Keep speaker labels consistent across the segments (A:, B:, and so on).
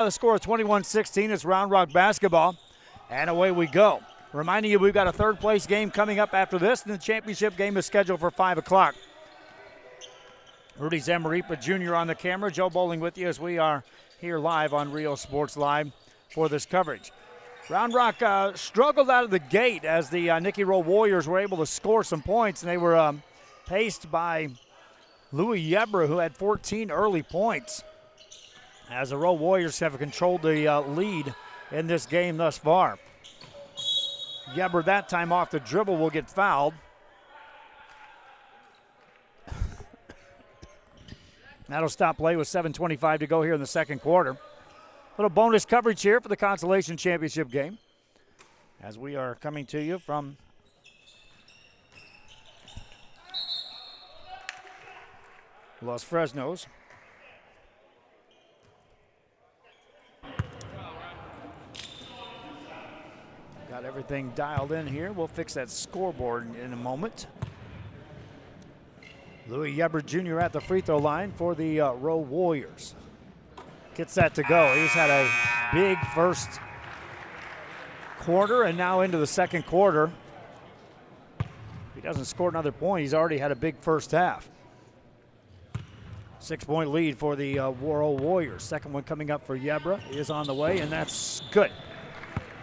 A: The score of 21-16. It's Round Rock basketball, and away we go. Reminding you, we've got a third-place game coming up after this, and the championship game is scheduled for 5 o'clock. Rudy Zamaripa Jr. on the camera. Joe Bowling with you as we are here live on Rio Sports Live for this coverage. Round Rock struggled out of the gate as the Nikki Rowe Warriors were able to score some points, and they were paced by Louis Yebra, who had 14 early points, as the Rowe Warriors have controlled the lead in this game thus far. Yebra that time off the dribble will get fouled. That'll stop play with 7:25 to go here in the second quarter. Little bonus coverage here for the Consolation Championship game as we are coming to you from Los Fresnos. Got everything dialed in here. We'll fix that scoreboard in a moment. Louis Yebra Jr. at the free throw line for the Rowe Warriors. Gets that to go. He's had a big first quarter and now into the second quarter. If he doesn't score another point, he's already had a big first half. 6-point lead for the Rowe Warriors. Second one coming up for Yebra is on the way, and that's good.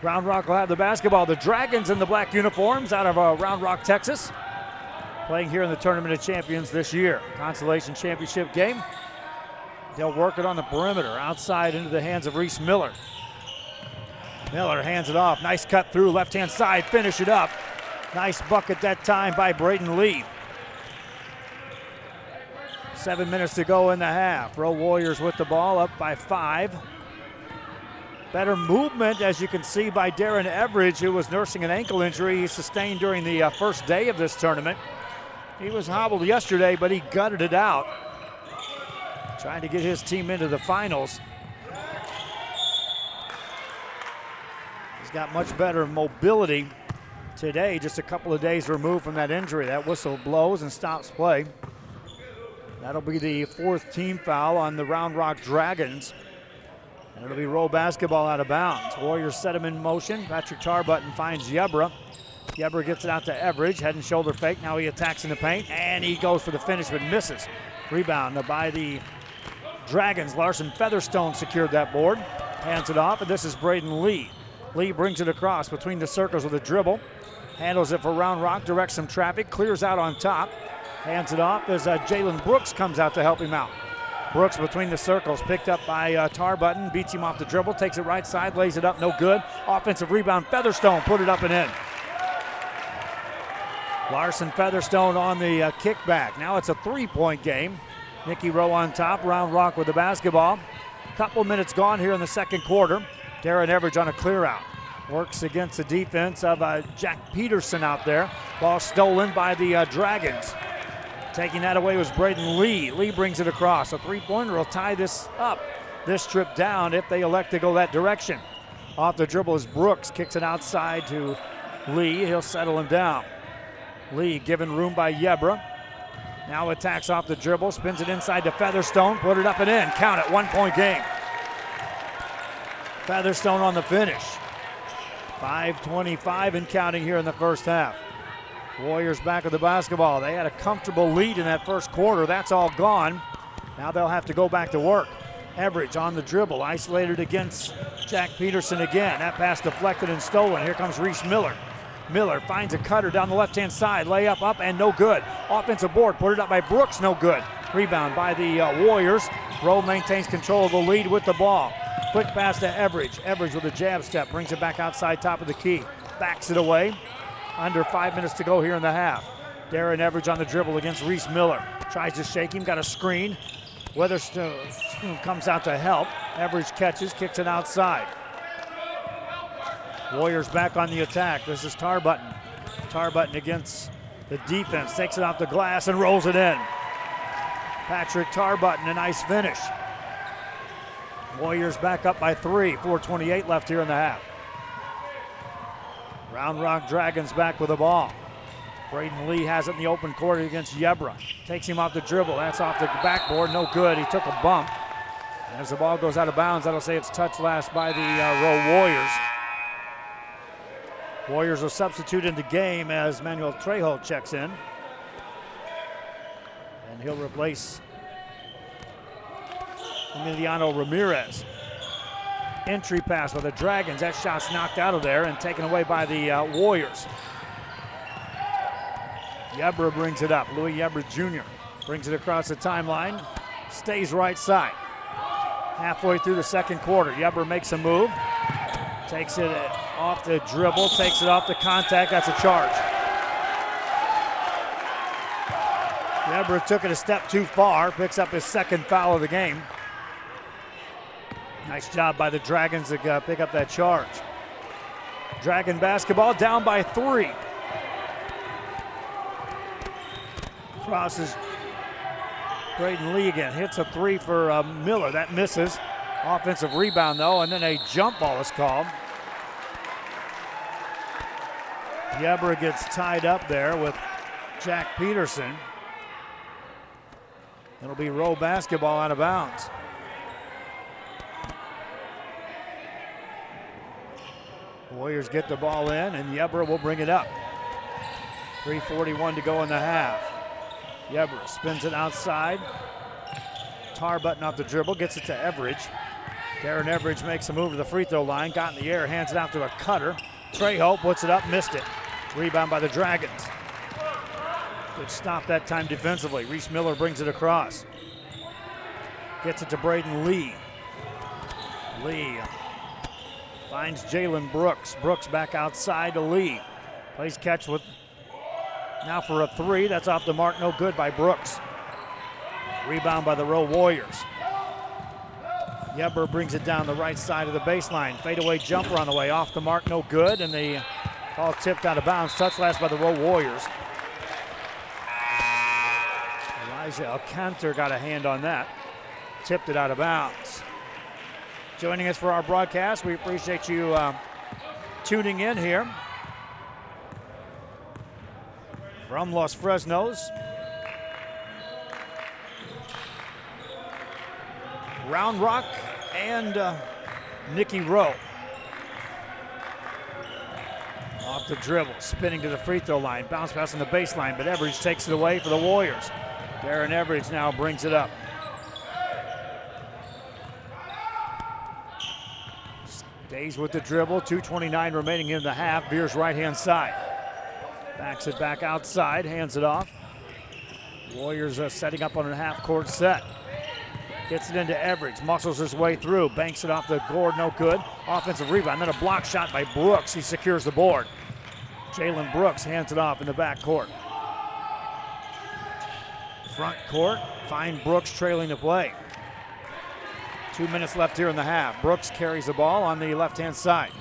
A: Round Rock will have the basketball. The Dragons in the black uniforms out of Round Rock, Texas, playing here in the Tournament of Champions this year. Consolation Championship game. They'll work it on the perimeter, outside into the hands of Reese Miller. Miller hands it off. Nice cut through, left-hand side, finish it up. Nice bucket that time by Braden Lee. 7 minutes to go in the half. Rowe Warriors with the ball, up by 5. Better movement, as you can see, by Darren Everidge, who was nursing an ankle injury he sustained during the first day of this tournament. He was hobbled yesterday, but he gutted it out, trying to get his team into the finals. He's got much better mobility today, just a couple of days removed from that injury. That whistle blows and stops play. That'll be the 4th team foul on the Round Rock Dragons. And it'll be Rowe basketball out of bounds. Warriors set him in motion. Patrick Tarbutton finds Yebra. Yebra gets it out to Everidge. Head and shoulder fake. Now he attacks in the paint, and he goes for the finish but misses. Rebound by the Dragons. Larson Featherstone secured that board. Hands it off, and this is Braden Lee. Lee brings it across between the circles with a dribble. Handles it for Round Rock, directs some traffic, clears out on top. Hands it off as Jalen Brooks comes out to help him out. Brooks between the circles, picked up by Tarbutton, beats him off the dribble, takes it right side, lays it up, no good. Offensive rebound, Featherstone put it up and in. Larson Featherstone on the kickback. Now it's a 3-point game. Nikki Rowe on top, Round Rock with the basketball. Couple minutes gone here in the second quarter. Darren Everidge on a clear out. Works against the defense of Jack Peterson out there. Ball stolen by the Dragons. Taking that away was Braden Lee. Lee brings it across. A 3-pointer will tie this up. This trip down if they elect to go that direction. Off the dribble is Brooks. Kicks it outside to Lee. He'll settle him down. Lee given room by Yebra. Now attacks off the dribble. Spins it inside to Featherstone. Put it up and in. Count it. 1-point game. Featherstone on the finish. 5:25 and counting here in the first half. Warriors back with the basketball. They had a comfortable lead in that first quarter. That's all gone. Now they'll have to go back to work. Everidge on the dribble, isolated against Jack Peterson again. That pass deflected and stolen. Here comes Reese Miller. Miller finds a cutter down the left-hand side. Layup up and no good. Offensive board, put it up by Brooks, no good. Rebound by the Warriors. Rowe maintains control of the lead with the ball. Quick pass to Everidge. Everidge with a jab step, brings it back outside top of the key. Backs it away. Under 5 minutes to go here in the half. Darren Everidge on the dribble against Reese Miller. Tries to shake him, got a screen. Weatherstone comes out to help. Everidge catches, kicks it outside. Warriors back on the attack. This is Tarbutton. Tarbutton against the defense. Takes it off the glass and rolls it in. Patrick Tarbutton, a nice finish. Warriors back up by 3. 4:28 left here in the half. Round Rock Dragons back with the ball. Braden Lee has it in the open court against Yebra. Takes him off the dribble. That's off the backboard. No good. He took a bump. As the ball goes out of bounds, that'll say it's touched last by the Rowe Warriors. Warriors will substitute in the game as Manuel Trejo checks in. And he'll replace Emiliano Ramirez. Entry pass by the Dragons. That shot's knocked out of there and taken away by the Warriors. Yebra brings it up. Louis Yebra Jr. brings it across the timeline. Stays right side. Halfway through the second quarter, Yebra makes a move. Takes it off the dribble, takes it off the contact. That's a charge. Yebra took it a step too far. Picks up his second foul of the game. Nice job by the Dragons to pick up that charge. Dragon basketball down by 3. Crosses Braden Lee again. Hits a 3 for Miller. That misses. Offensive rebound though, and then a jump ball is called. Yebra gets tied up there with Jack Peterson. It'll be Rowe basketball out of bounds. Warriors get the ball in, and Yebra will bring it up. 3:41 to go in the half. Yebra spins it outside. Tarbutton off the dribble, gets it to Everidge. Darren Everidge makes a move to the free throw line, got in the air, hands it out to a cutter. Trejo puts it up, missed it. Rebound by the Dragons. Good stop that time defensively. Reese Miller brings it across. Gets it to Braden Lee. Lee finds Jalen Brooks. Brooks back outside to Lee. Plays catch with now for a 3. That's off the mark, no good by Brooks. Rebound by the Rowe Warriors. Yebra brings it down the right side of the baseline. Fadeaway jumper on the way, off the mark, no good, and the ball tipped out of bounds. Touch last by the Rowe Warriors. Elijah Alcantar got a hand on that. Tipped it out of bounds. Joining us for our broadcast, we appreciate you tuning in here from Los Fresnos. Round Rock and Nikki Rowe. Off the dribble, spinning to the free throw line, bounce pass on the baseline, but Everidge takes it away for the Warriors. Darren Everidge now brings it up. Stays with the dribble, 2:29 remaining in the half. Veers right-hand side. Backs it back outside, hands it off. Warriors setting up on a half-court set. Gets it into Everidge, muscles his way through, banks it off the board, no good. Offensive rebound, then a block shot by Brooks. He secures the board. Jalen Brooks hands it off in the backcourt. Front court, find Brooks trailing the play. 2 minutes left here in the half. Brooks carries the ball on the left-hand side.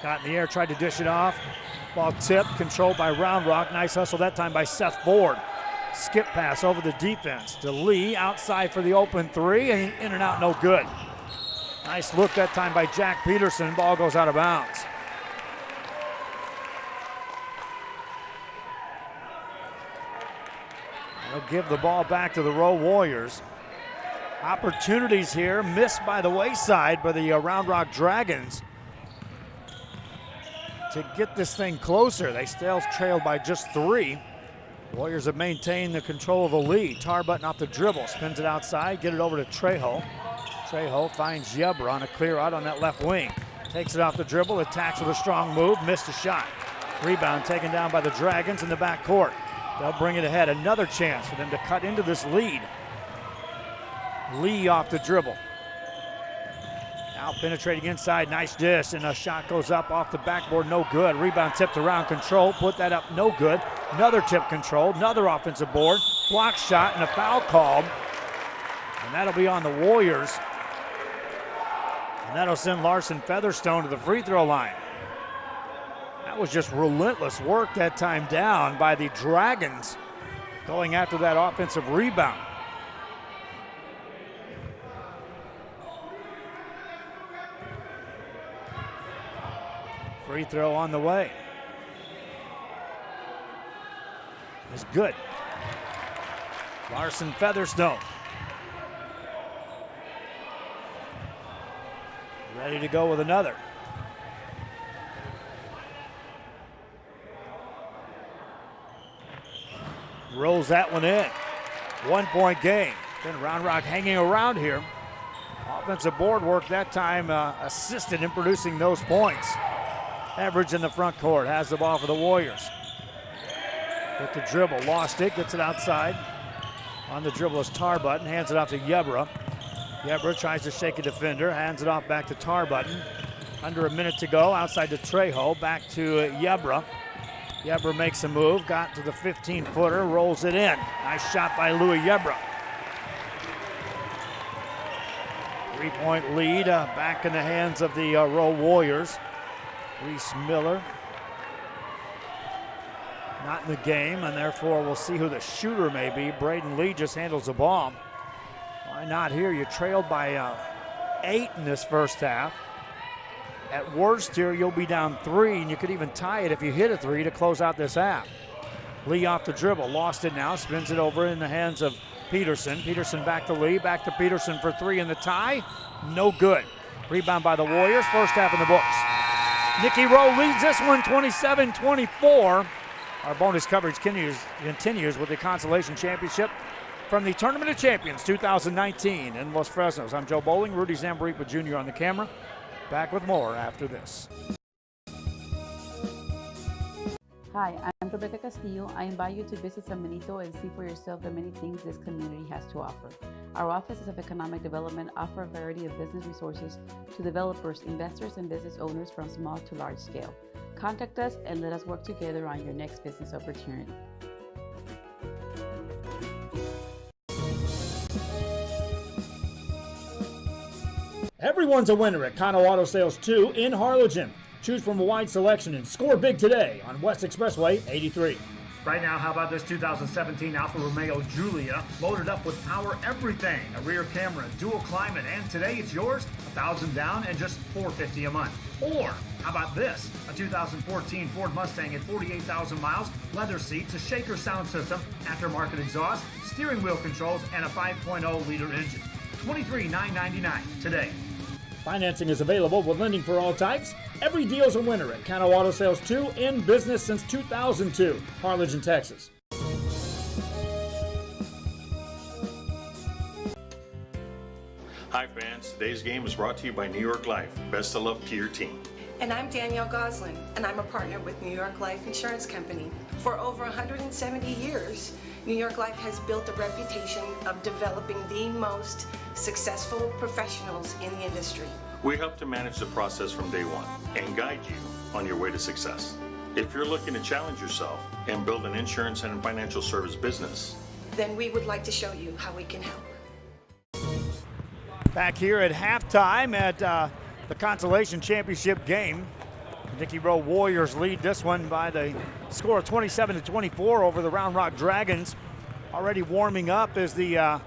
A: Got in the air, tried to dish it off. Ball tipped, controlled by Round Rock. Nice hustle that time by Seth Ford. Skip pass over the defense to Lee, outside for the open 3, and in and out, no good. Nice look that time by Jack Peterson. Ball goes out of bounds. They'll give the ball back to the Rowe Warriors. Opportunities here missed by the wayside by the Round Rock Dragons to get this thing closer. They still trailed by just 3. Warriors have maintained the control of the lead. Tarbutton off the dribble, spins it outside, get it over to Trejo. Trejo finds Yebra on a clear out on that left wing. Takes it off the dribble, attacks with a strong move, missed a shot. Rebound taken down by the Dragons in the backcourt. They'll bring it ahead. Another chance for them to cut into this lead. Lee off the dribble. Now penetrating inside, nice dish, and a shot goes up off the backboard, no good. Rebound tipped around, control, put that up, no good. Another tip controlled, another offensive board, block shot, and a foul called. And that'll be on the Warriors. And that'll send Larson Featherstone to the free throw line. That was just relentless work that time down by the Dragons, going after that offensive rebound. Free throw on the way. It's good. Larson Featherstone. ready to go with another. Rolls that one in. 1 point game. Then Round Rock hanging around here. Offensive board work that time assisted in producing those points. Average in the front court, has the ball for the Warriors. With the dribble, lost it, gets it outside. On the dribble is Tarbutton, hands it off to Yebra. Yebra tries to shake a defender, hands it off back to Tarbutton. Under a minute to go, outside to Trejo, back to Yebra. Yebra makes a move, got to the 15-footer, rolls it in. Nice shot by Louis Yebra. 3-point lead back in the hands of the Rowe Warriors. Reese Miller not in the game, and therefore we'll see who the shooter may be. Braden Lee just handles the ball. Why not here? You trailed by 8 in this first half. At worst here, you'll be down 3, and you could even tie it if you hit a 3 to close out this half. Lee off the dribble, lost it now, spins it over in the hands of Peterson. Peterson back to Lee, back to Peterson for 3 in the tie. No good. Rebound by the Warriors, first half in the books. Nikki Rowe leads this one 27-24. Our bonus coverage continues with the Consolation Championship from the Tournament of Champions 2019 in Los Fresnos. I'm Joe Bowling, Rudy Zambripa Jr. on the camera. Back with more after this.
B: Hi, I'm Rebecca Castillo. I invite you to visit San Benito and see for yourself the many things this community has to offer. Our offices of economic development offer a variety of business resources to developers, investors, and business owners from small to large scale. Contact us and let us work together on your next business opportunity.
A: Everyone's a winner at Conno Auto Sales 2 in Harlingen. Choose from a wide selection and score big today on West Expressway 83. Right now, how about this 2017 Alfa Romeo Giulia, loaded up with power everything, a rear camera, dual climate, and today it's yours, $1,000 down and just $450 a month. Or how about this, a 2014 Ford Mustang at 48,000 miles, leather seats, a shaker sound system, aftermarket exhaust, steering wheel controls, and a 5.0-liter engine. $23,999 today. Financing is available with lending for all types. Every deal's a winner at Conno Auto Sales 2, in business since 2002, Harlingen, Texas.
C: Hi fans, today's game is brought to you by New York Life. Best of luck to your team.
D: And I'm Danielle Goslin, and I'm a partner with New York Life Insurance Company. For over 170 years, New York Life has built a reputation of developing the most successful professionals in the industry.
C: We help to manage the process from day one and guide you on your way to success. If you're looking to challenge yourself and build an insurance and financial service business,
D: then we would like to show you how we can help.
A: Back here at halftime at the Consolation Championship game. Nikki Rowe Warriors lead this one by the score of 27-24 over the Round Rock Dragons. Already warming up is the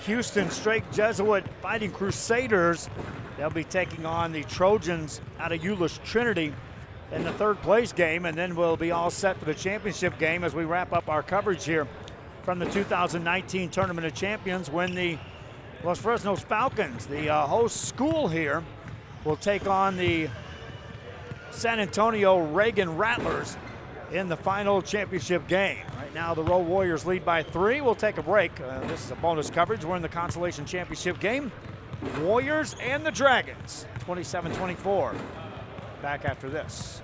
A: Houston Straight Jesuit Fighting Crusaders. They'll be taking on the Trojans out of Euless Trinity in the third place game, and then we'll be all set for the championship game as we wrap up our coverage here from the 2019 Tournament of Champions, when the Los Fresnos Falcons, the host school here, will take on the San Antonio Reagan Rattlers in the final championship game. Right now the Rowe Warriors lead by 3. We'll take a break. This is a bonus coverage. We're in the Consolation Championship game. Warriors and the Dragons, 27-24. Back after this.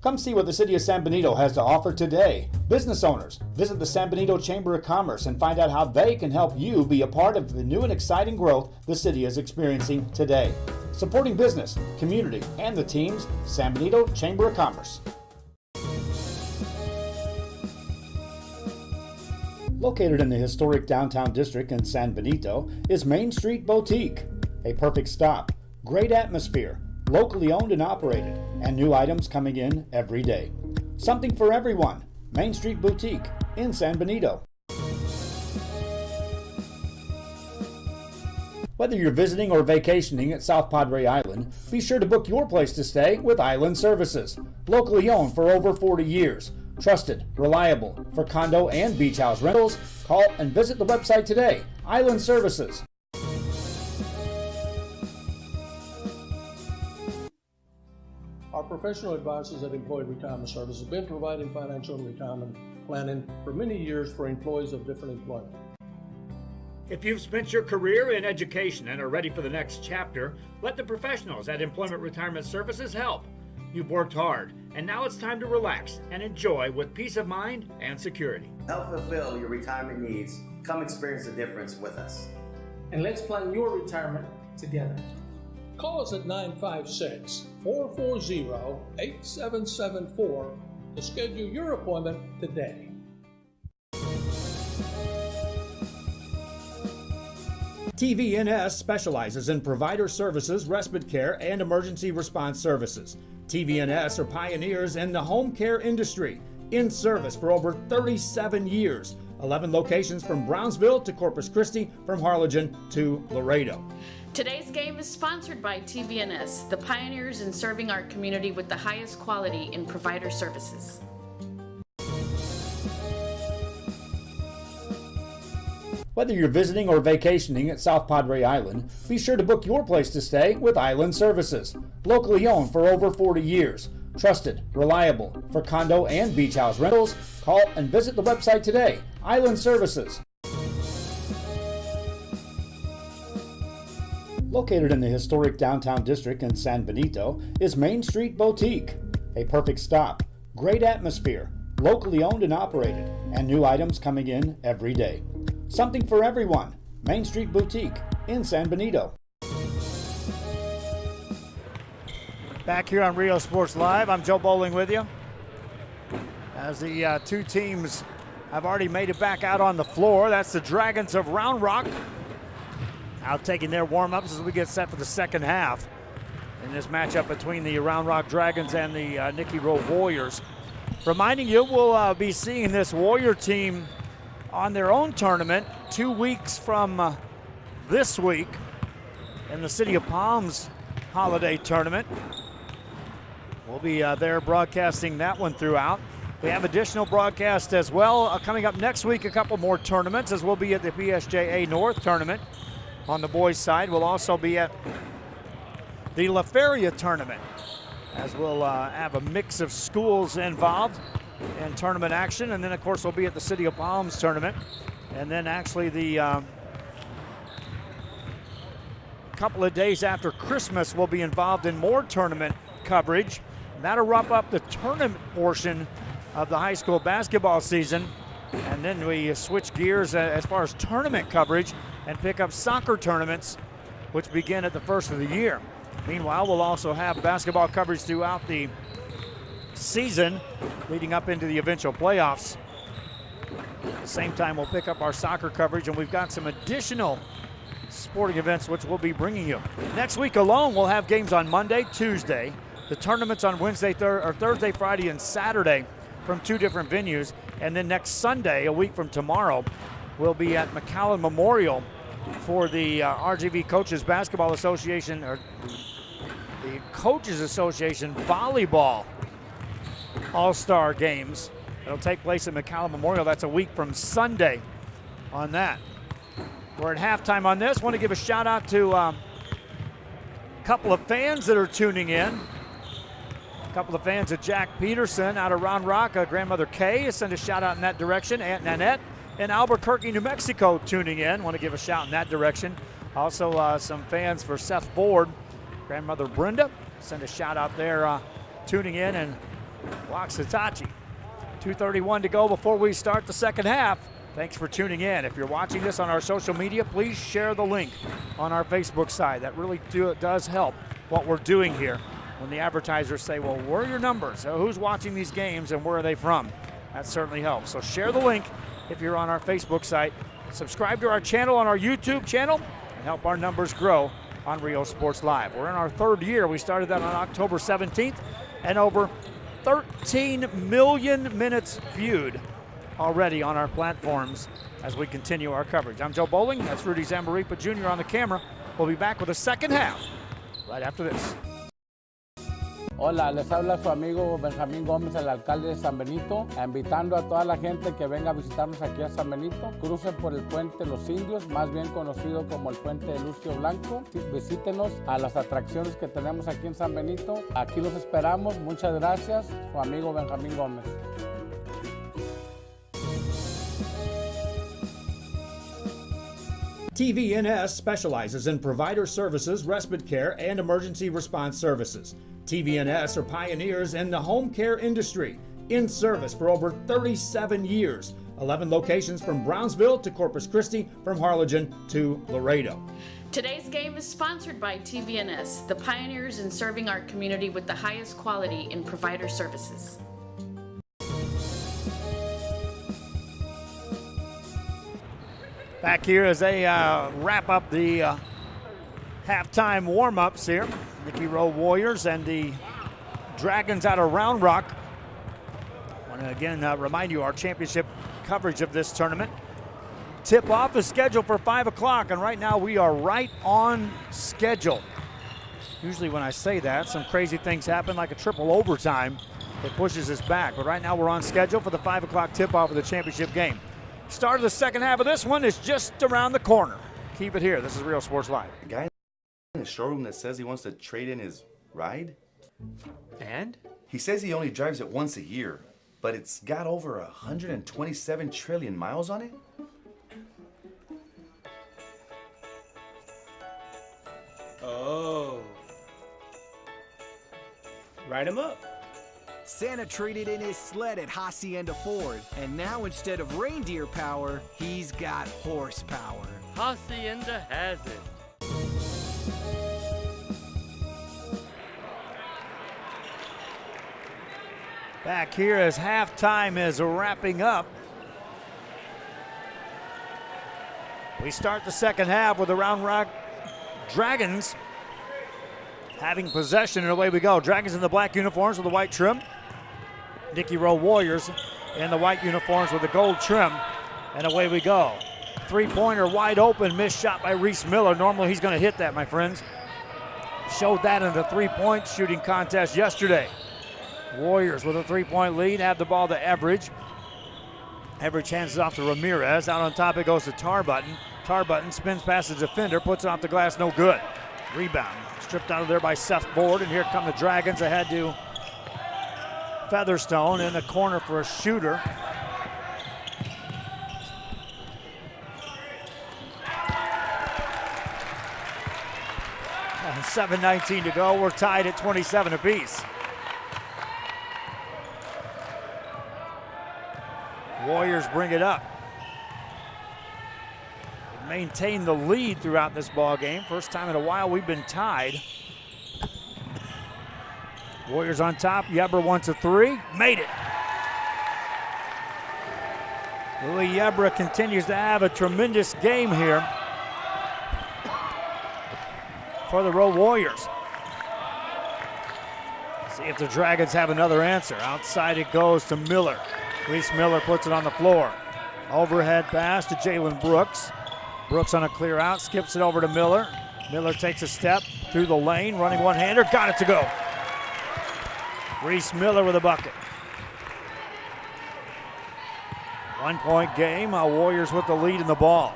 A: Come see what the City of San Benito has to offer today. Business owners, visit the San Benito Chamber of Commerce and find out how they can help you be a part of the new and exciting growth the city is experiencing today. Supporting business, community, and the teams, San Benito Chamber of Commerce. Located in the historic downtown district in San Benito is Main Street Boutique. A perfect stop, great atmosphere, locally owned and operated, and new items coming in every day. Something for everyone. Main Street Boutique in San Benito. Whether you're visiting or vacationing at South Padre Island, be sure to book your place to stay with Island Services. Locally owned for over 40 years. Trusted, reliable for condo and beach house rentals. Call and visit the website today. Island Services.
E: professional advisors at Employee Retirement Services have been providing financial and retirement planning for many years for employees of different employment.
A: If you've spent your career in education and are ready for the next chapter, let the professionals at Employment Retirement Services help. You've worked hard, and now it's time to relax and enjoy with peace of mind and security.
F: Help fulfill your retirement needs. Come experience the difference with us.
G: And let's plan your retirement together.
E: Call us at 956-440-8774 to schedule your appointment today.
A: TVNS specializes in provider services, respite care, and emergency response services. TVNS are pioneers in the home care industry, in service for over 37 years. 11 locations from Brownsville to Corpus Christi, from Harlingen to Laredo.
H: Today's game is sponsored by TVNS, the pioneers in serving our community with the highest quality in provider services.
A: Whether you're visiting or vacationing at South Padre Island, be sure to book your place to stay with Island Services. Locally owned for over 40 years. Trusted, reliable for condo and beach house rentals. Call and visit the website today. Island Services. Located in the historic downtown district in San Benito is Main Street Boutique. A perfect stop, great atmosphere, locally owned and operated, and new items coming in every day. Something for everyone. Main Street Boutique in San Benito. Back here on Rio Sports Live, I'm Joe Bowling with you. As the two teams have already made it back out on the floor. That's the Dragons of Round Rock out taking their warm-ups as we get set for the second half in this matchup between the Round Rock Dragons and the Nikki, Rowe Warriors. Reminding you, we'll be seeing this Warrior team on their own tournament 2 weeks from this week in the City of Palms Holiday Tournament. We'll be there broadcasting that one throughout. We have additional broadcasts as well coming up next week, a couple more tournaments, as we'll be at the PSJA North Tournament on the boys' side. We'll also be at the La Feria Tournament, as we'll have a mix of schools involved in tournament action. And then, of course, we'll be at the City of Palms Tournament. And then actually the couple of days after Christmas, we'll be involved in more tournament coverage. That'll wrap up the tournament portion of the high school basketball season. And then we switch gears as far as tournament coverage and pick up soccer tournaments, which begin at the first of the year. Meanwhile, we'll also have basketball coverage throughout the season leading up into the eventual playoffs. At the same time, we'll pick up our soccer coverage, and we've got some additional sporting events which we'll be bringing you. Next week alone, we'll have games on Monday, Tuesday, the tournaments on Wednesday, Thursday, Friday, and Saturday from two different venues. And then next Sunday, a week from tomorrow, we'll be at McAllen Memorial for the RGV Coaches Basketball Association, or the Coaches Association Volleyball All-Star Games. It'll take place at McAllen Memorial. That's a week from Sunday on that. We're at halftime on this. Want to give a shout out to a couple of fans that are tuning in. A couple of fans of Jack Peterson out of Round Rock, grandmother Kay, send a shout out in that direction. Aunt Nanette in Albuquerque, New Mexico tuning in. Want to give a shout in that direction. Also some fans for Seth Ford, grandmother Brenda, send a shout out there tuning in, and Waxahachie. 2:31 to go before we start the second half. Thanks for tuning in. If you're watching this on our social media, please share the link on our Facebook side. That really does help what we're doing here. When the advertisers say, well, where are your numbers? Who's watching these games and where are they from? That certainly helps. So share the link if you're on our Facebook site. Subscribe to our channel on our YouTube channel and help our numbers grow on Rio Sports Live. We're in our third year. We started that on October 17th, and over 13 million minutes viewed already on our platforms as we continue our coverage. I'm Joe Bowling. That's Rudy Zambaripa Jr. on the camera. We'll be back with the second half right after this.
I: Hola, les habla su amigo Benjamín Gómez, el alcalde de San Benito, invitando a toda la gente que venga a visitarnos aquí a San Benito. Crucen por el puente Los Indios, más bien conocido como el puente de Lucio Blanco. Visítenos a las atracciones que tenemos aquí en San Benito. Aquí los esperamos. Muchas gracias. Su amigo Benjamín Gómez.
A: TVNS specializes in provider services, respite care, and emergency response services. TVNS are pioneers in the home care industry, in service for over 37 years. 11 locations from Brownsville to Corpus Christi, from Harlingen to Laredo.
H: Today's game is sponsored by TVNS, the pioneers in serving our community with the highest quality in provider services.
A: Back here as they wrap up the halftime warm-ups here. Nikki Rowe Warriors and the Dragons out of Round Rock. I want to again remind you our championship coverage of this tournament. Tip-off is scheduled for 5 o'clock, and right now we are right on schedule. Usually when I say that, some crazy things happen like a triple overtime that pushes us back. But right now we're on schedule for the 5 o'clock tip-off of the championship game. Start of the second half of this one is just around the corner. Keep it here. This is Real Sports Live.
J: The guy in the showroom that says he wants to trade in his ride?
K: And?
J: He says he only drives it once a year, but it's got over 127 trillion miles on it?
K: Oh. Write him up.
L: Santa traded in his sled at Hacienda Ford, and now instead of reindeer power, he's got horsepower.
K: Hacienda has it.
A: Back here as halftime is wrapping up. We start the second half with the Round Rock Dragons having possession, and away we go. Dragons in the black uniforms with the white trim. Nikki Rowe Warriors in the white uniforms with the gold trim, and away we go. Three-pointer wide open, missed shot by Reese Miller. Normally he's going to hit that, my friends. Showed that in the three-point shooting contest yesterday. Warriors with a three-point lead, have the ball to Everidge. Everidge hands it off to Ramirez. Out on top it goes to Tarbutton. Tarbutton spins past the defender, puts it off the glass, no good. Rebound, stripped out of there by Seth Ford, and here come the Dragons ahead to Featherstone in the corner for a shooter. And 7:19 to go, we're tied at 27 apiece. Warriors bring it up. Maintain the lead throughout this ball game. First time in a while we've been tied. Warriors on top. Yebra wants a three. Made it. Louis Yebra continues to have a tremendous game here for the Rowe Warriors. See if the Dragons have another answer. Outside it goes to Miller. Reese Miller puts it on the floor. Overhead pass to Jalen Brooks. Brooks on a clear out, skips it over to Miller. Miller takes a step through the lane, running one-hander, got it to go. Reese Miller with a bucket. 1-point game, Warriors with the lead in the ball.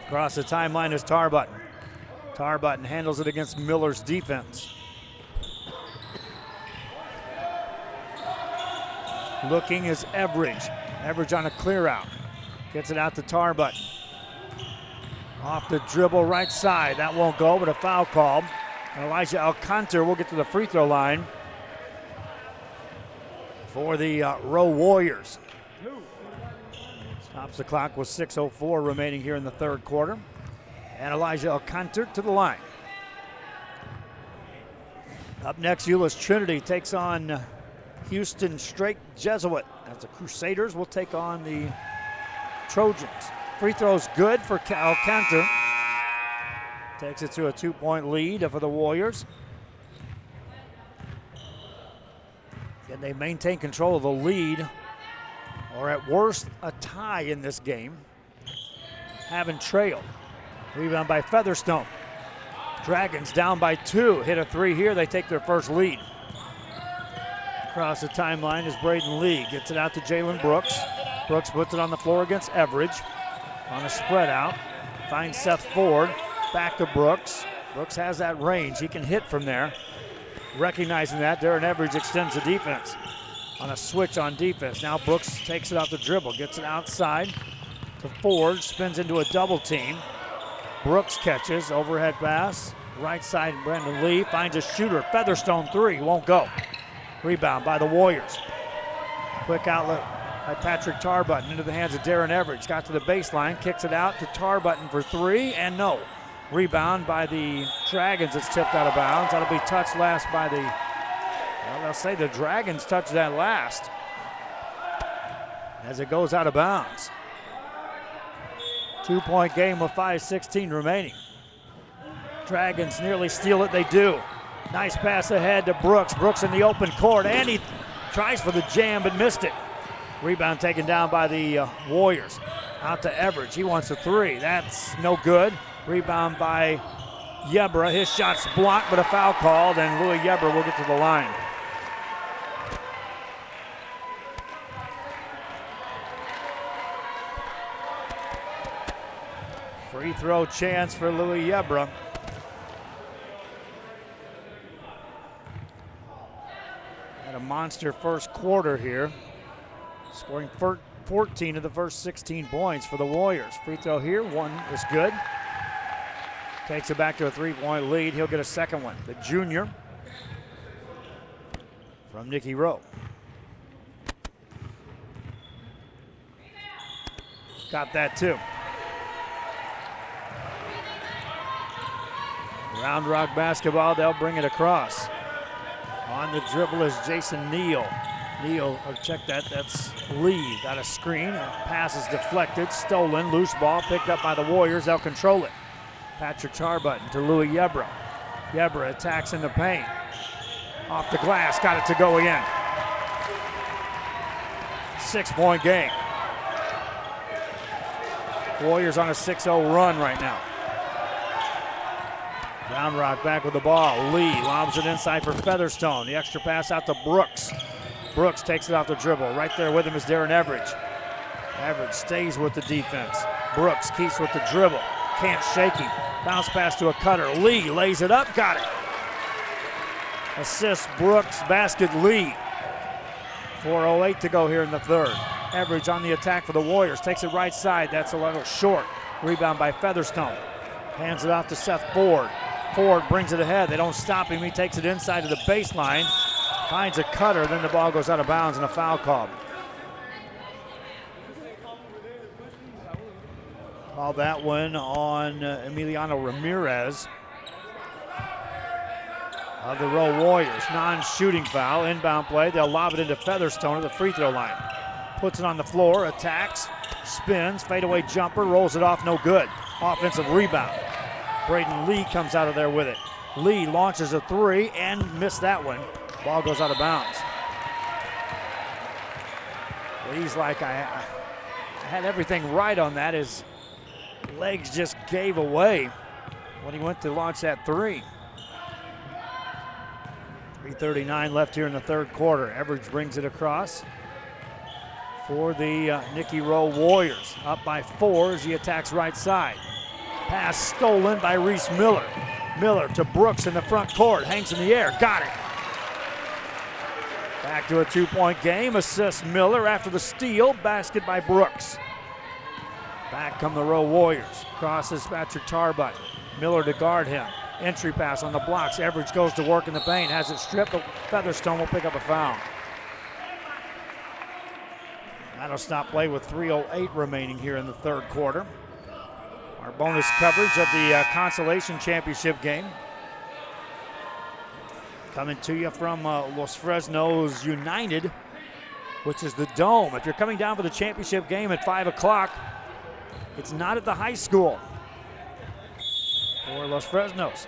A: Across the timeline is Tarbutton. Tarbutton handles it against Miller's defense. Looking is Everidge. Everidge on a clear out. Gets it out to Tarbutton. Off the dribble right side. That won't go, but a foul call. And Elijah Alcantara will get to the free throw line for the Rowe Warriors. Stops the clock with 6:04 remaining here in the third quarter. And Elijah Alcantara to the line. Up next, Euless Trinity takes on Houston Strake Jesuit, as the Crusaders will take on the Trojans. Free throw's good for Alcantara. Takes it to a 2-point lead for the Warriors. Can they maintain control of the lead, or at worst a tie in this game? Having trailed. Rebound by Featherstone. Dragons down by 2. Hit a 3 here. They take their first lead. Across the timeline is Braden Lee. Gets it out to Jalen Brooks. Brooks puts it on the floor against Everidge. On a spread out. Finds Seth Ford. Back to Brooks. Brooks has that range. He can hit from there. Recognizing that, Darren Everidge extends the defense. On a switch on defense. Now Brooks takes it off the dribble. Gets it outside to Ford. Spins into a double team. Brooks catches. Overhead pass. Right side, Brendan Lee finds a shooter. Featherstone 3. Won't go. Rebound by the Warriors. Quick outlet by Patrick Tarbutton into the hands of Darren Everidge. Got to the baseline, kicks it out to Tarbutton for 3, and no. Rebound by the Dragons. It's tipped out of bounds. That'll be touched last by the, well, they'll say the Dragons touched that last as it goes out of bounds. 2-point game with 5:16 remaining. Dragons nearly steal it. They do. Nice pass ahead to Brooks. Brooks in the open court, and he tries for the jam but missed it. Rebound taken down by the Warriors. Out to Everidge. He wants a 3. That's no good. Rebound by Yebra. His shot's blocked, but a foul called, and Louis Yebra will get to the line. Free throw chance for Louis Yebra. Had a monster first quarter here, scoring 14 of the first 16 points for the Warriors. Free throw here, 1 is good. Takes it back to a 3-point lead. He'll get a second one. The junior from Nikki Rowe. Got that too. Round Rock basketball, they'll bring it across. On the dribble is Jason Neal. Neal, check that, that's Lee. Got a screen, pass is deflected, stolen, loose ball, picked up by the Warriors, they'll control it. Patrick Tarbutton to Louis Yebra. Yebra attacks in the paint. Off the glass, got it to go again. 6-point game. Warriors on a 6-0 run right now. Round Rock back with the ball. Lee lobs it inside for Featherstone. The extra pass out to Brooks. Brooks takes it off the dribble. Right there with him is Darren Everidge. Everidge stays with the defense. Brooks keeps with the dribble. Can't shake him. Bounce pass to a cutter. Lee lays it up. Got it. Assist Brooks. Basket Lee. 4:08 to go here in the third. Everidge on the attack for the Warriors. Takes it right side. That's a little short. Rebound by Featherstone. Hands it off to Seth Ford. Ford brings it ahead. They don't stop him. He takes it inside to the baseline. Finds a cutter. Then the ball goes out of bounds and a foul call. Call that one on Emiliano Ramirez of the Rowe Warriors. Non-shooting foul. Inbound play. They'll lob it into Featherstone at the free throw line. Puts it on the floor. Attacks. Spins. Fadeaway jumper. Rolls it off. No good. Offensive rebound. Braden Lee comes out of there with it. Lee launches a 3 and missed that one. Ball goes out of bounds. Lee's like, I had everything right on that. His legs just gave away when he went to launch that 3. 3:39 left here in the third quarter. Everidge brings it across for the Nikki Rowe Warriors. Up by 4 as he attacks right side. Pass stolen by Reese Miller. Miller to Brooks in the front court. Hangs in the air. Got it. Back to a 2-point game. Assist Miller after the steal. Basket by Brooks. Back come the Rowe Warriors. Crosses Patrick Tarbutton. Miller to guard him. Entry pass on the blocks. Everidge goes to work in the paint. Has it stripped, but Featherstone will pick up a foul. That'll stop play with 3:08 remaining here in the third quarter. Our bonus coverage of the Consolation Championship game. Coming to you from Los Fresnos United, which is the Dome. If you're coming down for the championship game at 5 o'clock, it's not at the high school for Los Fresnos.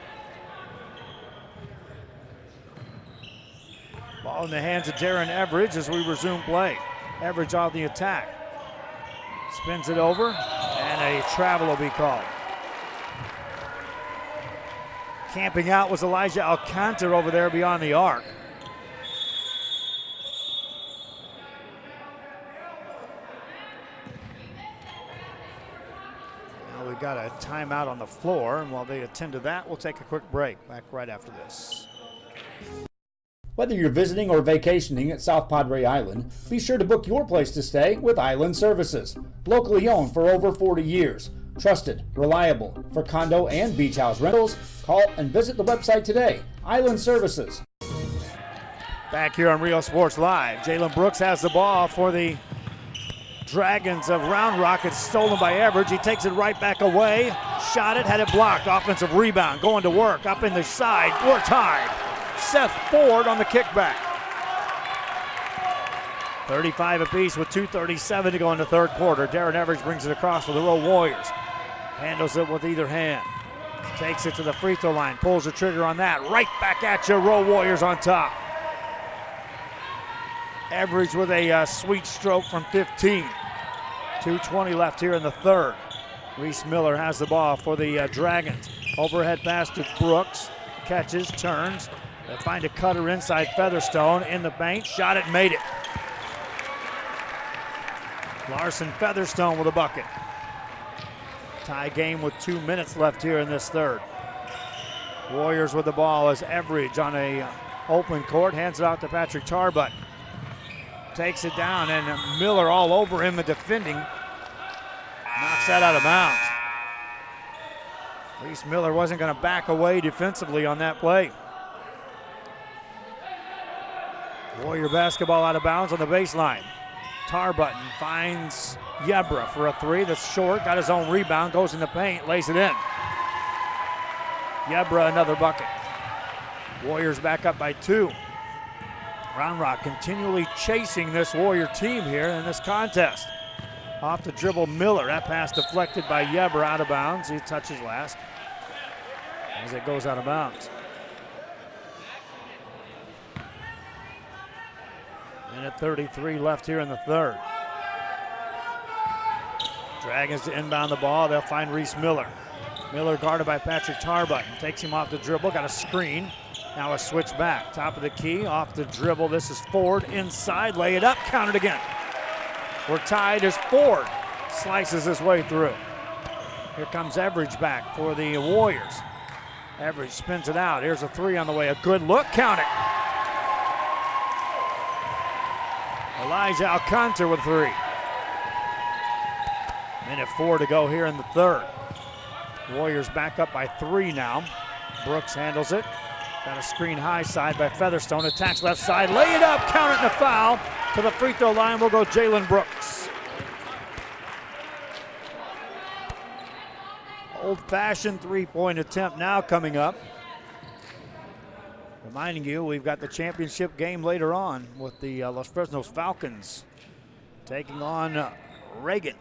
A: Ball in the hands of Darren Everidge as we resume play. Everidge on the attack. Spins it over, and a travel will be called. Camping out was Elijah Alcantara over there beyond the arc. Now we've got a timeout on the floor, and while they attend to that, we'll take a quick break. Back right after this.
M: Whether you're visiting or vacationing at South Padre Island, be sure to book your place to stay with Island Services. Locally owned for over 40 years. Trusted, reliable for condo and beach house rentals. Call and visit the website today. Island Services.
A: Back here on Rio Sports Live, Jalen Brooks has the ball for the Dragons of Round Rock. It's stolen by Everidge. He takes it right back away. Shot it, had it blocked. Offensive rebound, going to work. Up in the side, we're tied. Seth Ford on the kickback. 35 apiece with 2:37 to go in the third quarter. Darren Everidge brings it across for the Rowe Warriors. Handles it with either hand. Takes it to the free throw line. Pulls the trigger on that. Right back at you. Rowe Warriors on top. Everidge with a sweet stroke from 15. 2:20 left here in the third. Reese Miller has the ball for the Dragons. Overhead pass to Brooks. Catches, turns. They find a cutter inside Featherstone in the paint. Shot it, made it. Larson Featherstone with a bucket. Tie game with 2 minutes left here in this third. Warriors with the ball as Everidge on a open court. Hands it out to Patrick Tarbut. Takes it down, and Miller all over him and defending. Knocks that out of bounds. Reese Miller wasn't going to back away defensively on that play. Warrior basketball out of bounds on the baseline. Tarbutton finds Yebra for a three that's short, got his own rebound, goes in the paint, lays it in. Yebra another bucket. Warriors back up by 2. Round Rock continually chasing this Warrior team here in this contest. Off the dribble, Miller. That pass deflected by Yebra out of bounds. He touches last as it goes out of bounds. Minute 33 left here in the third. Dragons to inbound the ball. They'll find Reese Miller. Miller guarded by Patrick Tarbutton. Takes him off the dribble. Got a screen. Now a switch back. Top of the key. Off the dribble. This is Ford inside. Lay it up. Count it again. We're tied as Ford slices his way through. Here comes Everidge back for the Warriors. Everidge spins it out. Here's a three on the way. A good look. Count it. Elijah Alcantara with 3. Minute 4 to go here in the third. Warriors back up by 3 now. Brooks handles it. Got a screen high side by Featherstone. Attacks left side. Lay it up. Count it and a foul. To the free throw line will go Jalen Brooks. Old-fashioned three-point attempt now coming up. Reminding you, we've got the championship game later on with the Los Fresnos Falcons taking on Reagan.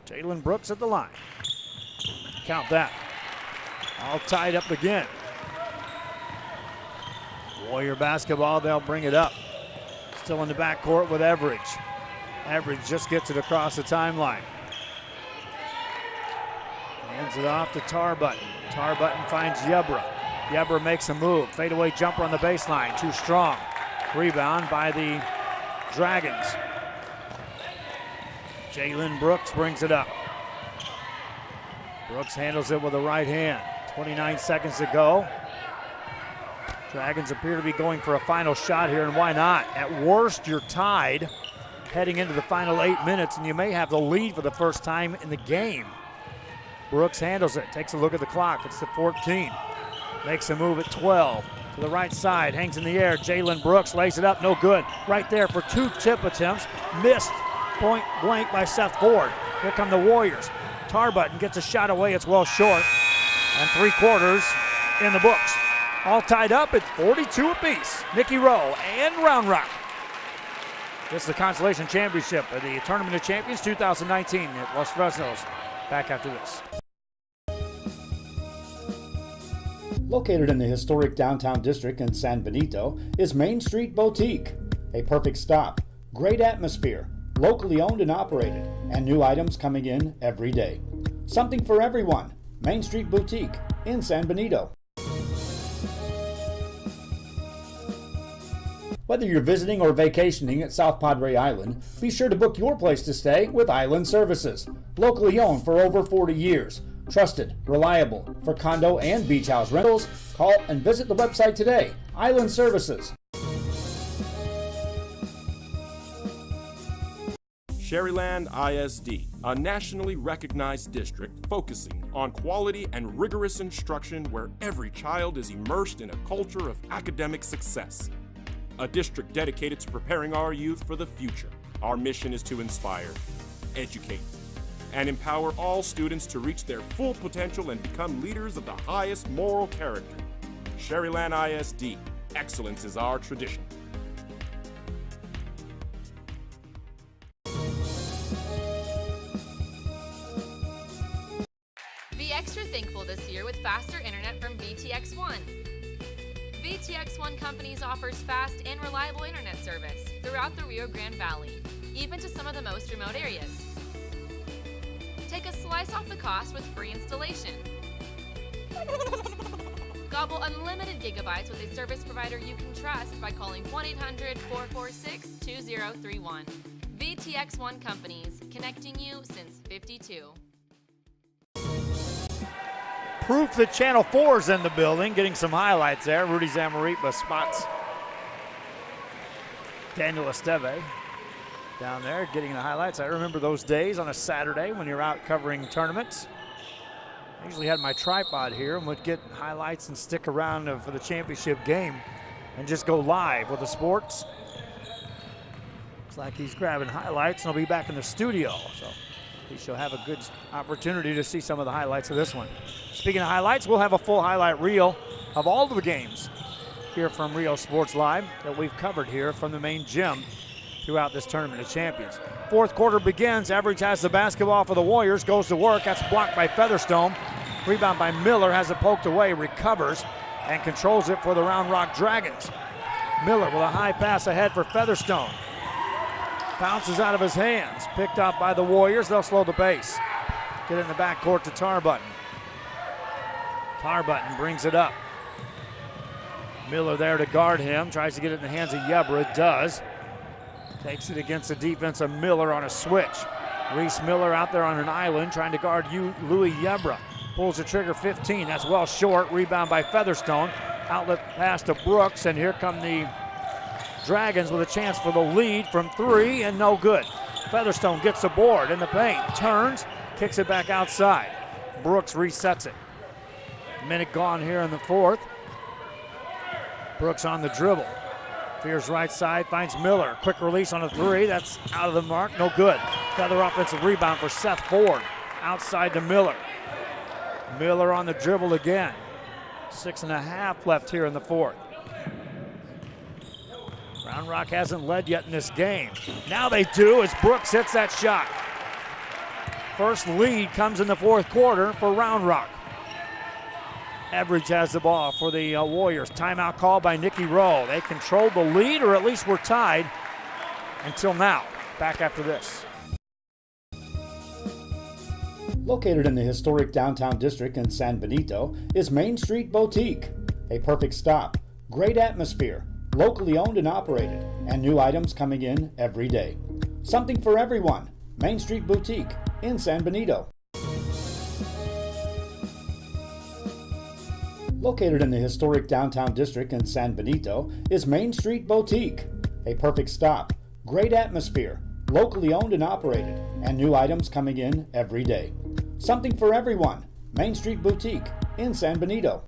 A: Jalen Brooks at the line. Count that. All tied up again. Warrior basketball, they'll bring it up. Still in the backcourt with Everidge. Everidge just gets it across the timeline. Hands it off to Tarbutton. Tarbutton finds Yebra. Yebra makes a move. Fadeaway jumper on the baseline. Too strong. Rebound by the Dragons. Jalen Brooks brings it up. Brooks handles it with the right hand. 29 seconds to go. Dragons appear to be going for a final shot here, and why not? At worst, you're tied heading into the final 8 minutes, and you may have the lead for the first time in the game. Brooks handles it, takes a look at the clock. It's the 14. Makes a move at 12. To the right side, hangs in the air. Jalen Brooks lays it up, no good. Right there for 2 tip attempts. Missed point blank by Seth Ford. Here come the Warriors. Tarbutton gets a shot away, it's well short. And 3/4 in the books. All tied up at 42 apiece. Nikki, Rowe, and Round Rock. This is the Consolation Championship of the Tournament of Champions 2019 at Los Fresnos. Back after this.
M: Located in the historic downtown district in San Benito is Main Street Boutique. A perfect stop, great atmosphere, locally owned and operated, and new items coming in every day. Something for everyone. Main Street Boutique in San Benito. Whether you're visiting or vacationing at South Padre Island, be sure to book your place to stay with Island Services. Locally owned for over 40 years. Trusted, reliable for condo and beach house rentals. Call and visit the website today. Island Services.
N: Sherryland ISD, a nationally recognized district focusing on quality and rigorous instruction where every child is immersed in a culture of academic success. A district dedicated to preparing our youth for the future. Our mission is to inspire, educate, and empower all students to reach their full potential and become leaders of the highest moral character. Sherryland ISD, excellence is our tradition.
O: Be extra thankful this year with faster internet from VTX1. VTX1 Companies offers fast and reliable internet service throughout the Rio Grande Valley, even to some of the most remote areas. Take a slice off the cost with free installation. Gobble unlimited gigabytes with a service provider you can trust by calling 1-800-446-2031. VTX1 Companies, connecting you since '52.
A: Proof that Channel 4's in the building, getting some highlights there. Rudy Zamarripa spots Daniel Esteve down there getting the highlights. I remember those days on a Saturday when you're out covering tournaments. I usually had my tripod here and would get highlights and stick around for the championship game and just go live with the sports. Looks like he's grabbing highlights and he'll be back in the studio. So he shall have a good opportunity to see some of the highlights of this one. Speaking of highlights, we'll have a full highlight reel of all of the games here from Rio Sports Live that we've covered here from the main gym throughout this Tournament of Champions. Fourth quarter begins. Average has the basketball for the Warriors, goes to work. That's blocked by Featherstone. Rebound by Miller, has it poked away, recovers, and controls it for the Round Rock Dragons. Miller with a high pass ahead for Featherstone. Bounces out of his hands, picked up by the Warriors. They'll slow the pace. Get in the backcourt to Tarbutton. Tarbutton brings it up. Miller there to guard him, tries to get it in the hands of Yebra, does. Takes it against the defense of Miller on a switch. Reese Miller out there on an island trying to guard Louis Yebra. Pulls the trigger 15, that's well short. Rebound by Featherstone. Outlet pass to Brooks, and here come the Dragons with a chance for the lead from three, and no good. Featherstone gets the board in the paint, turns, kicks it back outside. Brooks resets it. Minute gone here in the fourth. Brooks on the dribble. Fears right side, finds Miller. Quick release on a three, that's out of the mark, no good. Another offensive rebound for Seth Ford. Outside to Miller. Miller on the dribble again. 6.5 left here in the fourth. Round Rock hasn't led yet in this game. Now they do as Brooks hits that shot. First lead comes in the fourth quarter for Round Rock. Average has the ball for the Warriors. Timeout call by Nikki Rowe. They controlled the lead, or at least were tied until now. Back after this.
M: Located in the historic downtown district in San Benito is Main Street Boutique. A perfect stop, great atmosphere, locally owned and operated, and new items coming in every day. Something for everyone. Main Street Boutique in San Benito. Located in the historic downtown district in San Benito is Main Street Boutique. A perfect stop, great atmosphere, locally owned and operated, and new items coming in every day. Something for everyone. Main Street Boutique in San Benito.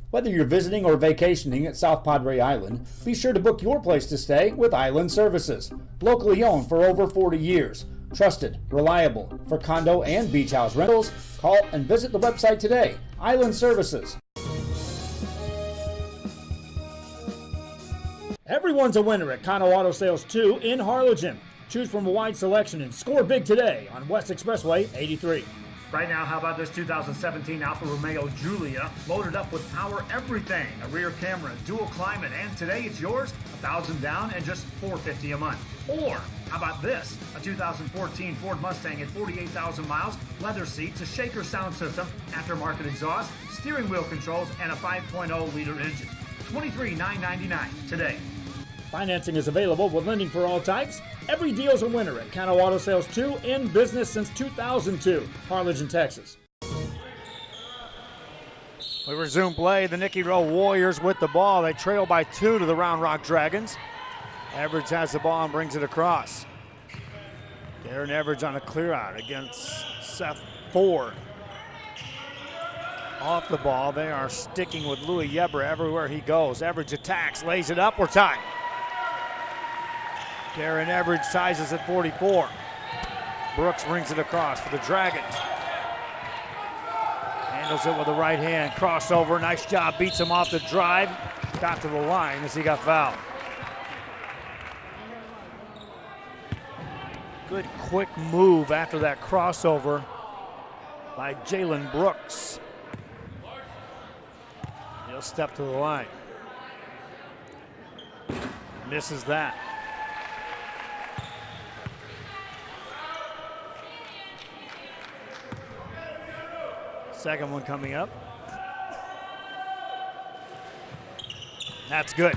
M: Whether you're visiting or vacationing at South Padre Island, be sure to book your place to stay with Island Services. Locally owned for over 40 years. Trusted, reliable for condo and beach house rentals. Call and visit the website today. Island Services. Everyone's a winner at Kano Auto Sales 2 in Harlingen. Choose from a wide selection and score big today on West Expressway 83.
A: Right now, how about this 2017 Alfa Romeo Giulia, loaded up with power everything, a rear camera, dual climate, and today it's yours, $1,000 down and just $450 a month. Or how about this, a 2014 Ford Mustang at 48,000 miles, leather seats, a shaker sound system, aftermarket exhaust, steering wheel controls, and a 5.0-liter engine. $23,999 today. Financing is available with lending for all types. Every deal's a winner at Cano Auto Sales 2, in business since 2002, Harlingen, Texas. We resume play. The Nikki Rowe Warriors with the ball. They trail by 2 to the Round Rock Dragons. Everidge has the ball and brings it across. Darren Everidge on a clear out against Seth Ford. Off the ball, they are sticking with Louis Yebra everywhere he goes. Everidge attacks, lays it up, we're tied. Darren Everidge ties us at 44. Brooks brings it across for the Dragons. Handles it with the right hand, crossover, nice job, beats him off the drive. Got to the line as he got fouled. Good quick move after that crossover by Jalen Brooks. He'll step to the line. Misses that. Second one coming up. That's good.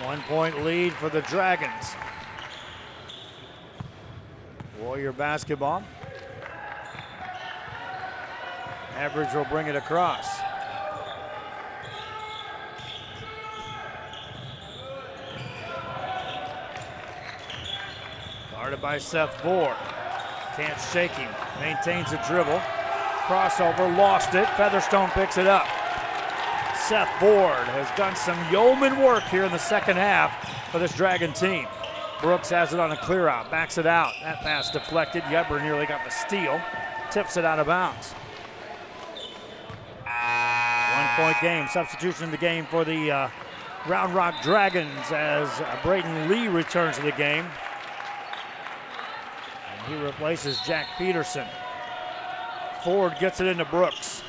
A: 1 point lead for the Dragons. Warrior basketball. Everidge will bring it across. Guarded by Seth Ford. Can't shake him. Maintains the dribble. Crossover, lost it. Featherstone picks it up. Seth Ford has done some yeoman work here in the second half for this Dragon team. Brooks has it on a clear out, backs it out. That pass deflected. Yebra nearly got the steal. Tips it out of bounds. 1 point game. Substitution in the game for the Round Rock Dragons as Braden Lee returns to the game. And he replaces Jack Peterson. Ford gets it into Brooks.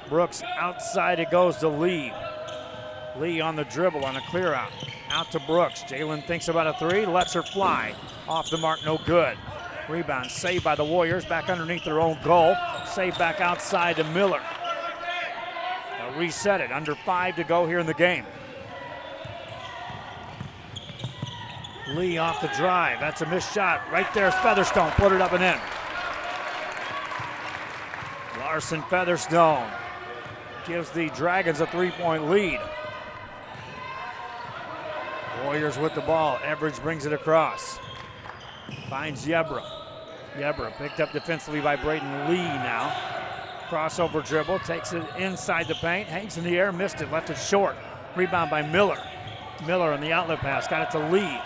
A: Brooks outside, it goes to Lee. Lee on the dribble on a clear out. Out to Brooks. Jalen thinks about a three, lets her fly. Off the mark, no good. Rebound saved by the Warriors, back underneath their own goal. Saved back outside to Miller. They'll reset it, under 5 to go here in the game. Lee off the drive, that's a missed shot. Right there's Featherstone, put it up and in. Larson Featherstone gives the Dragons a 3-point lead. Warriors with the ball. Everidge brings it across. Finds Yebra. Yebra picked up defensively by Braden Lee now. Crossover dribble, takes it inside the paint, hangs in the air, missed it, left it short. Rebound by Miller. Miller on the outlet pass, got it to Lee.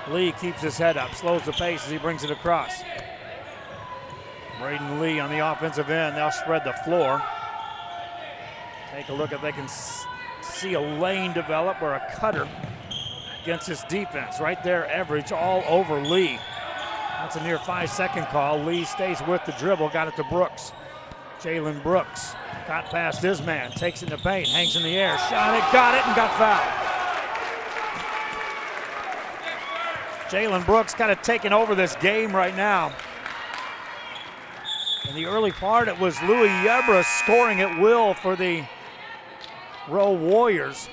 A: Lee keeps his head up, slows the pace as he brings it across. Braden Lee on the offensive end. They'll spread the floor. Take a look if they can see a lane develop or a cutter against this defense. Right there, Everidge all over Lee. That's a near 5-second call. Lee stays with the dribble, got it to Brooks. Jalen Brooks got past his man, takes it in the paint, hangs in the air, shot it, got it, and got fouled. Jalen Brooks kind of taking over this game right now. In the early part, it was Louis Yebra scoring at will for the Rowe Warriors.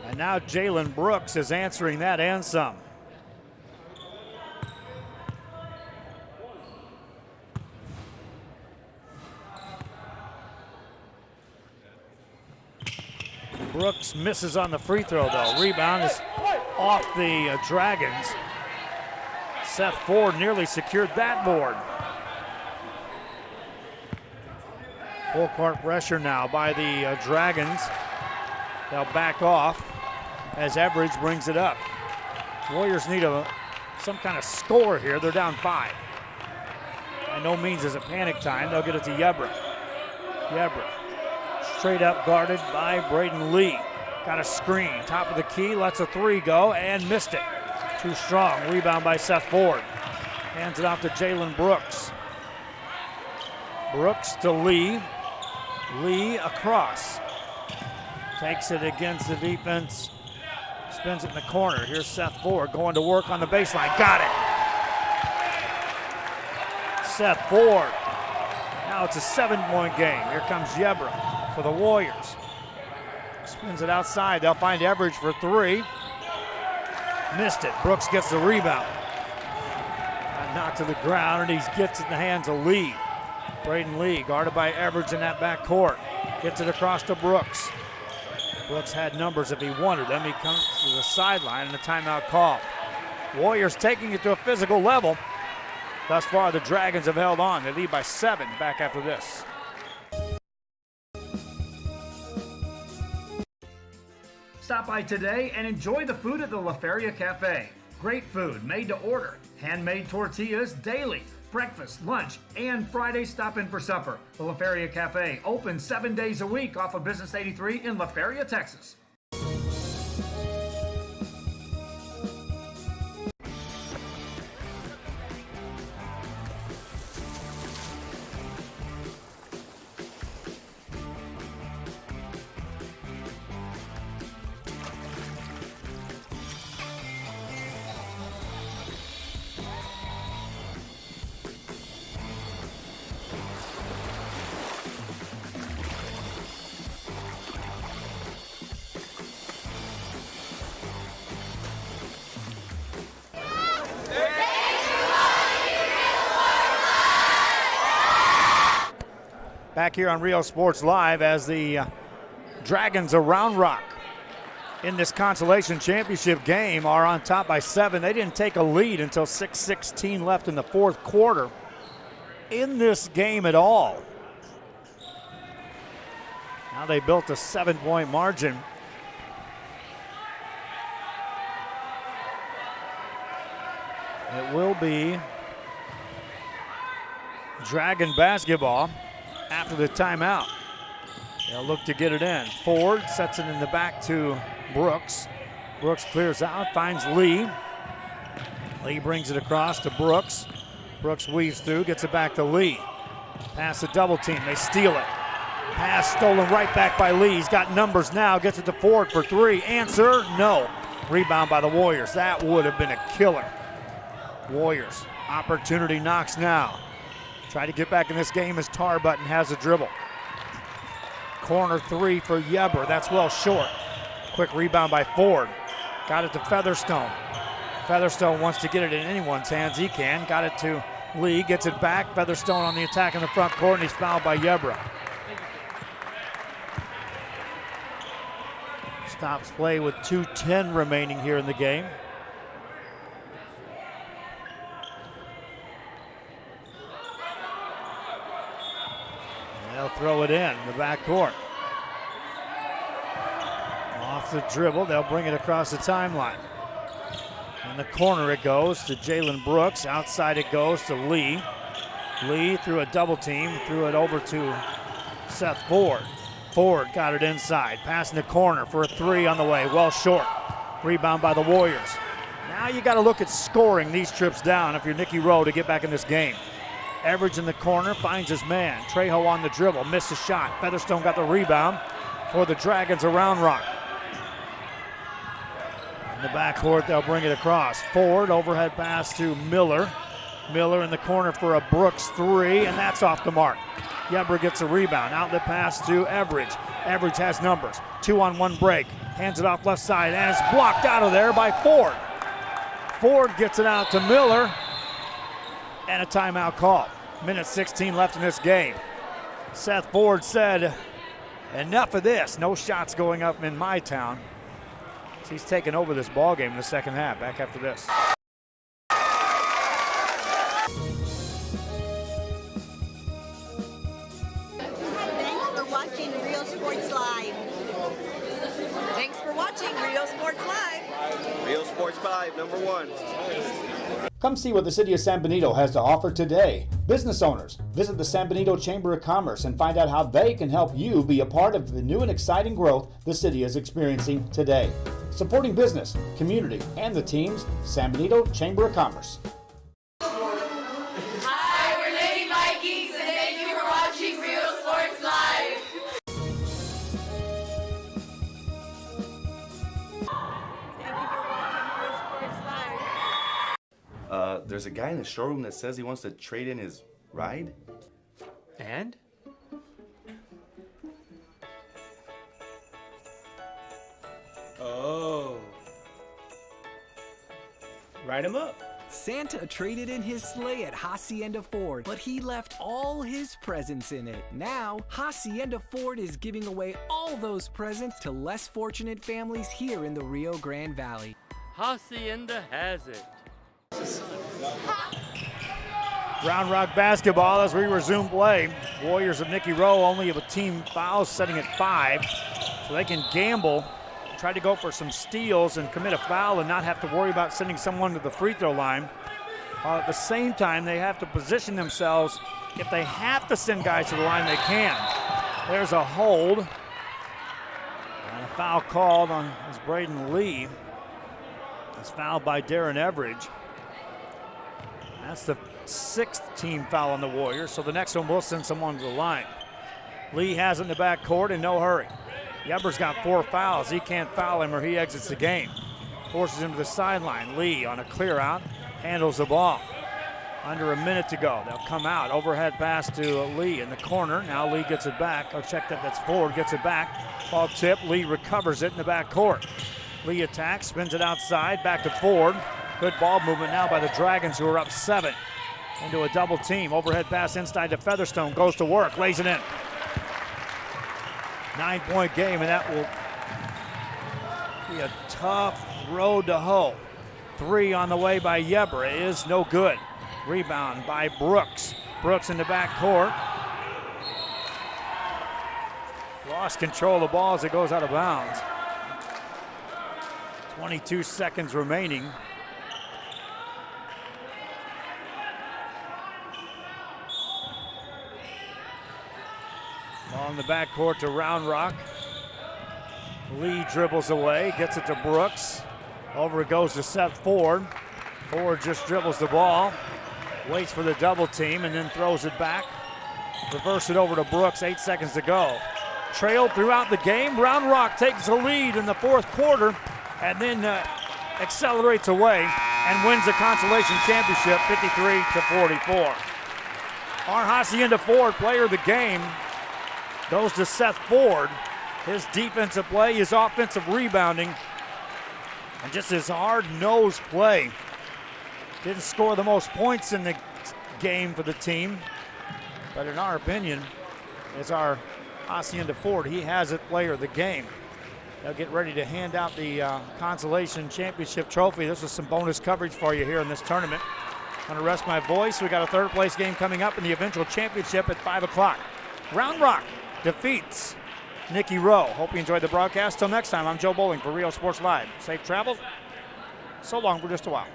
A: And now Jalen Brooks is answering that and some. Brooks misses on the free throw though. Rebound is off the Dragons. Seth Ford nearly secured that board. Full court pressure now by the Dragons. They'll back off as Everidge brings it up. Warriors need some kind of score here. They're down 5. By no means is it panic time. They'll get it to Yebra. Yebra straight up guarded by Braden Lee. Got a screen, top of the key, lets a three go and missed it. Too strong, rebound by Seth Ford. Hands it off to Jalen Brooks. Brooks to Lee. Lee across. Takes it against the defense. Spins it in the corner. Here's Seth Ford going to work on the baseline. Got it. Seth Ford. Now it's a 7-point game. Here comes Yebra for the Warriors. Spins it outside. They'll find Everidge for three. Missed it. Brooks gets the rebound. Got knocked to the ground, and he gets it in the hands of Lee. Braden Lee, guarded by Everidge in that back court. Gets it across to Brooks. Brooks had numbers if he wanted them. He comes to the sideline and a timeout call. Warriors taking it to a physical level. Thus far, the Dragons have held on. They lead by 7 back after this.
M: Stop by today and enjoy the food at the La Feria Cafe. Great food made to order. Handmade tortillas daily. Breakfast, lunch, and Friday stop in for supper. The La Feria Cafe, open 7 days a week off of Business 83 in La Feria, Texas.
A: Back here on Rio Sports Live as the Dragons of Round Rock in this Consolation Championship game are on top by 7. They didn't take a lead until 6:16 left in the fourth quarter in this game at all. Now they built a 7-point margin. It will be Dragon basketball after the timeout. They'll look to get it in. Ford sets it in the back to Brooks. Brooks clears out, finds Lee. Lee brings it across to Brooks. Brooks weaves through, gets it back to Lee. Pass the double team, they steal it. Pass stolen right back by Lee. He's got numbers now, gets it to Ford for three. Answer, no. Rebound by the Warriors. That would have been a killer. Warriors, opportunity knocks now. Try to get back in this game as Tarbutton has a dribble. Corner three for Yebra. That's well short. Quick rebound by Ford. Got it to Featherstone. Featherstone wants to get it in anyone's hands. He can. Got it to Lee. Gets it back. Featherstone on the attack in the front court, and he's fouled by Yebra. Stops play with 2:10 remaining here in the game. They'll throw it in the backcourt. Off the dribble, they'll bring it across the timeline. In the corner it goes to Jalen Brooks. Outside it goes to Lee. Lee through a double team, threw it over to Seth Ford. Ford got it inside, passing the corner for a three on the way, well short. Rebound by the Warriors. Now you got to look at scoring these trips down if you're Nikki Rowe to get back in this game. Everidge in the corner, finds his man. Trejo on the dribble, missed a shot. Featherstone got the rebound for the Dragons around Rock. In the backcourt, they'll bring it across. Ford, overhead pass to Miller. Miller in the corner for a Brooks three, and that's off the mark. Yebra gets a rebound. Outlet pass to Everidge. Everidge has numbers. 2-on-1 break. Hands it off left side, and it's blocked out of there by Ford. Ford gets it out to Miller. And a timeout call. Minute 16 left in this game. Seth Ford said, enough of this. No shots going up in my town. So he's taken over this ball game in the second half. Back after this.
P: Thanks for watching Rio Sports Live. Thanks for watching Rio Sports Live.
Q: Rio Sports 5, #1.
M: Come see what the City of San Benito has to offer today. Business owners, visit the San Benito Chamber of Commerce and find out how they can help you be a part of the new and exciting growth the city is experiencing today. Supporting business, community, and the teams, San Benito Chamber of Commerce.
Q: Hi, we're Lady Vikings, and thank you for watching Real Sports Live.
J: There's a guy in the showroom that says he wants to trade in his ride.
K: And? Oh. Write him up.
L: Santa traded in his sleigh at Hacienda Ford, but he left all his presents in it. Now, Hacienda Ford is giving away all those presents to less fortunate families here in the Rio Grande Valley.
K: Hacienda has it.
A: Round Rock basketball as we resume play. Warriors of Nikki Rowe only have a team foul setting at 5, so they can gamble, try to go for some steals and commit a foul and not have to worry about sending someone to the free throw line. While at the same time, they have to position themselves. If they have to send guys to the line, they can. There's a hold. And a foul called on as Braden Lee. It's fouled by Darren Everidge. That's the 6th team foul on the Warriors, so the next one will send someone to the line. Lee has it in the backcourt in no hurry. Yebber's got 4 fouls. He can't foul him or he exits the game. Forces him to the sideline. Lee on a clear out, handles the ball. Under a minute to go. They'll come out. Overhead pass to Lee in the corner. Now Lee gets it back. Oh, check that. That's Ford. Gets it back. Ball tip. Lee recovers it in the backcourt. Lee attacks, spins it outside. Back to Ford. Good ball movement now by the Dragons, who are up 7. Into a double team. Overhead pass inside to Featherstone. Goes to work. Lays it in. 9-point game, and that will be a tough road to hoe. 3 on the way by Yebber is no good. Rebound by Brooks. Brooks in the backcourt. Lost control of the ball as it goes out of bounds. 22 seconds remaining. Ball in the backcourt to Round Rock. Lee dribbles away, gets it to Brooks. Over it goes to Seth Ford. Ford just dribbles the ball, waits for the double team, and then throws it back. Reverse it over to Brooks, 8 seconds to go. Trailed throughout the game. Round Rock takes the lead in the 4th quarter and then accelerates away and wins the Consolation Championship 53-44. Our Hacienda Ford player of the game goes to Seth Ford. His defensive play, his offensive rebounding, and just his hard-nosed play. Didn't score the most points in the game for the team, but in our opinion, it's our Hacienda Ford. He has it player of the game. They'll get ready to hand out the Consolation Championship trophy. This is some bonus coverage for you here in this tournament. I'm going to rest my voice. We got a 3rd place game coming up in the eventual championship at 5 o'clock. Round Rock defeats Nikki Rowe. Hope you enjoyed the broadcast. Till next time, I'm Joe Bowling for Rio Sports Live. Safe travels. So long for just a while.